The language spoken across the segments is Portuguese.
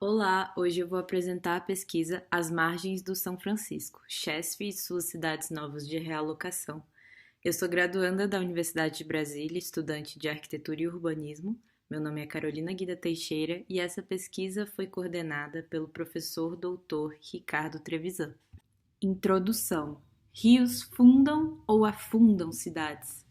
Olá, hoje eu vou apresentar a pesquisa As Margens do São Francisco, CHESF e suas cidades novas de realocação. Eu sou graduanda da Universidade de Brasília, estudante de Arquitetura e Urbanismo. Meu nome é Carolina Guida Teixeira e essa pesquisa foi coordenada pelo professor doutor Ricardo Trevisan. Introdução: rios fundam ou afundam cidades?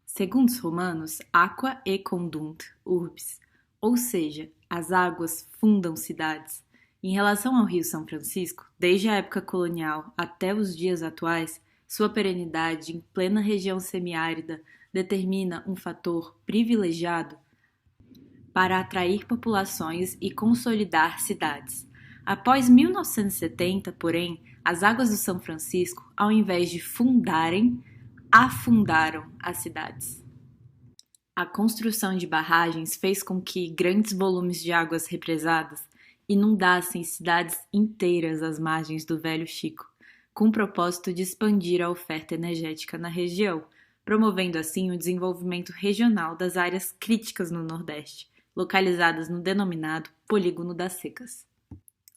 Segundo os romanos, aqua e condunt urbes, ou seja, as águas fundam cidades. Em relação ao Rio São Francisco, desde a época colonial até os dias atuais, sua perenidade em plena região semiárida determina um fator privilegiado para atrair populações e consolidar cidades. Após 1970, porém, as águas do São Francisco, ao invés de fundarem, afundaram as cidades. A construção de barragens fez com que grandes volumes de águas represadas inundassem cidades inteiras às margens do Velho Chico, com o propósito de expandir a oferta energética na região, promovendo assim o desenvolvimento regional das áreas críticas no Nordeste, localizadas no denominado Polígono das Secas.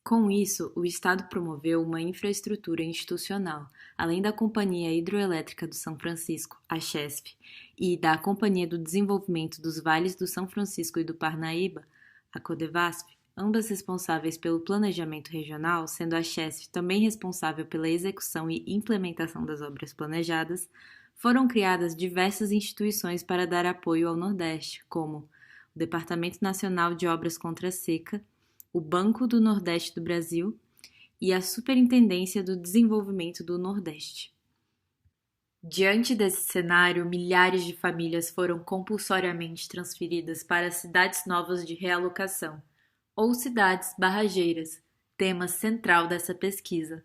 Com isso, o Estado promoveu uma infraestrutura institucional, além da Companhia Hidroelétrica do São Francisco, a CHESF, e da Companhia do Desenvolvimento dos Vales do São Francisco e do Parnaíba, a Codevasf, ambas responsáveis pelo planejamento regional, sendo a CHESF também responsável pela execução e implementação das obras planejadas, foram criadas diversas instituições para dar apoio ao Nordeste, como o Departamento Nacional de Obras contra a Seca, o Banco do Nordeste do Brasil e a Superintendência do Desenvolvimento do Nordeste. Diante desse cenário, milhares de famílias foram compulsoriamente transferidas para cidades novas de realocação, ou cidades barrageiras, tema central dessa pesquisa.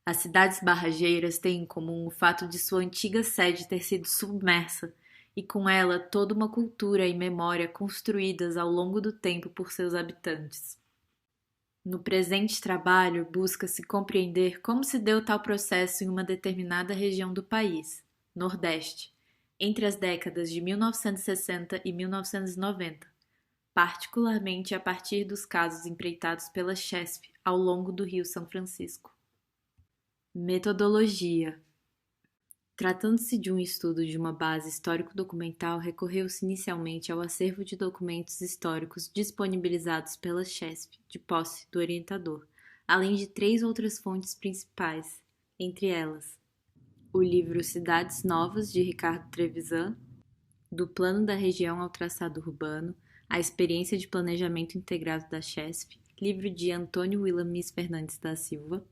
As cidades barrageiras têm em comum o fato de sua antiga sede ter sido submersa, e com ela toda uma cultura e memória construídas ao longo do tempo por seus habitantes. No presente trabalho, busca-se compreender como se deu tal processo em uma determinada região do país, Nordeste, entre as décadas de 1960 e 1990, particularmente a partir dos casos empreitados pela CHESF ao longo do Rio São Francisco. Metodologia. Tratando-se de um estudo de uma base histórico-documental, recorreu-se inicialmente ao acervo de documentos históricos disponibilizados pela CHESF, de posse do orientador, além de 3 outras fontes principais, entre elas o livro Cidades Novas, de Ricardo Trevisan, do Plano da Região ao Traçado Urbano, a Experiência de Planejamento Integrado da CHESF, livro de Antônio Willamis Fernandes da Silva,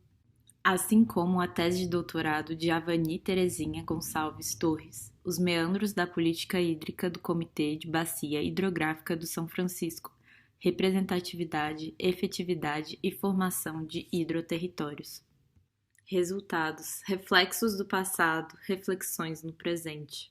assim como a tese de doutorado de Avani Terezinha Gonçalves Torres, Os Meandros da Política Hídrica do Comitê de Bacia Hidrográfica do São Francisco, Representatividade, Efetividade e Formação de Hidroterritórios. Resultados: reflexos do passado, reflexões no presente.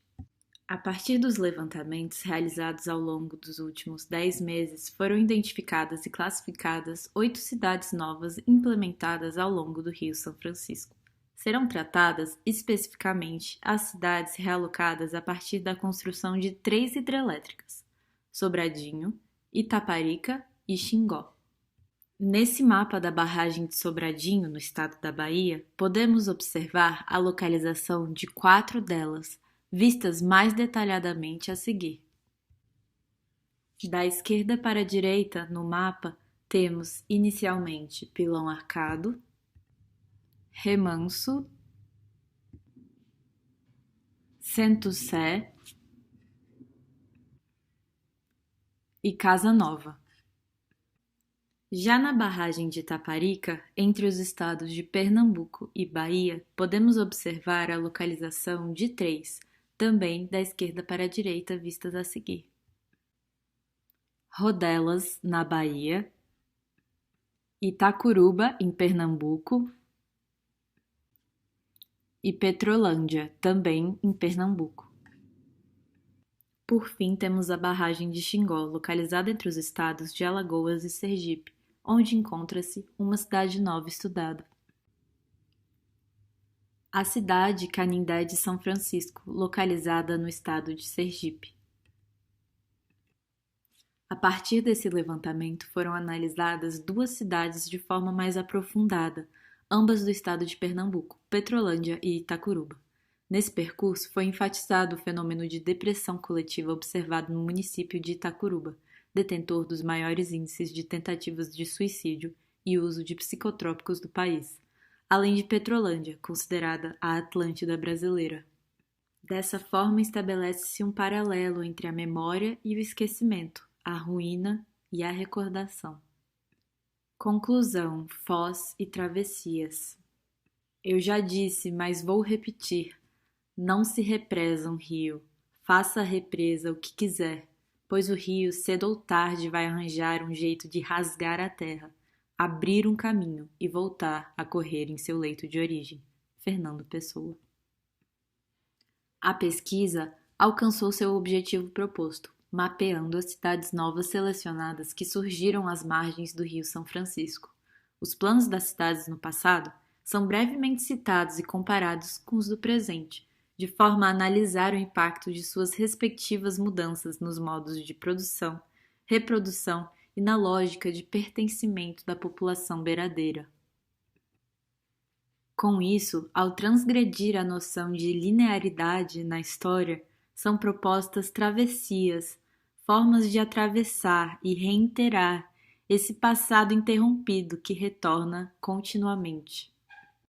A partir dos levantamentos realizados ao longo dos últimos 10 meses, foram identificadas e classificadas 8 cidades novas implementadas ao longo do Rio São Francisco. Serão tratadas especificamente as cidades realocadas a partir da construção de 3 hidrelétricas: Sobradinho, Itaparica e Xingó. Nesse mapa da barragem de Sobradinho, no estado da Bahia, podemos observar a localização de 4 delas, vistas mais detalhadamente a seguir. Da esquerda para a direita, no mapa, temos inicialmente Pilão Arcado, Remanso, Centro-Sé e Casa Nova. Já na barragem de Itaparica, entre os estados de Pernambuco e Bahia, podemos observar a localização de 3, também da esquerda para a direita, vistas a seguir. Rodelas, na Bahia, Itacuruba, em Pernambuco, e Petrolândia, também em Pernambuco. Por fim, temos a barragem de Xingó, localizada entre os estados de Alagoas e Sergipe, onde encontra-se uma cidade nova estudada. A cidade Canindé de São Francisco, localizada no estado de Sergipe. A partir desse levantamento foram analisadas duas cidades de forma mais aprofundada, ambas do estado de Pernambuco, Petrolândia e Itacuruba. Nesse percurso foi enfatizado o fenômeno de depressão coletiva observado no município de Itacuruba, detentor dos maiores índices de tentativas de suicídio e uso de psicotrópicos do país, além de Petrolândia, considerada a Atlântida brasileira. Dessa forma, estabelece-se um paralelo entre a memória e o esquecimento, a ruína e a recordação. Conclusão, Foz e travessias. Eu já disse, mas vou repetir. Não se represa um rio. Faça a represa o que quiser, pois o rio, cedo ou tarde, vai arranjar um jeito de rasgar a terra, abrir um caminho e voltar a correr em seu leito de origem. Fernando Pessoa. A pesquisa alcançou seu objetivo proposto, mapeando as cidades novas selecionadas que surgiram às margens do Rio São Francisco. Os planos das cidades no passado são brevemente citados e comparados com os do presente, de forma a analisar o impacto de suas respectivas mudanças nos modos de produção, reprodução e na lógica de pertencimento da população beiradeira. Com isso, ao transgredir a noção de linearidade na história, são propostas travessias, formas de atravessar e reiterar esse passado interrompido que retorna continuamente.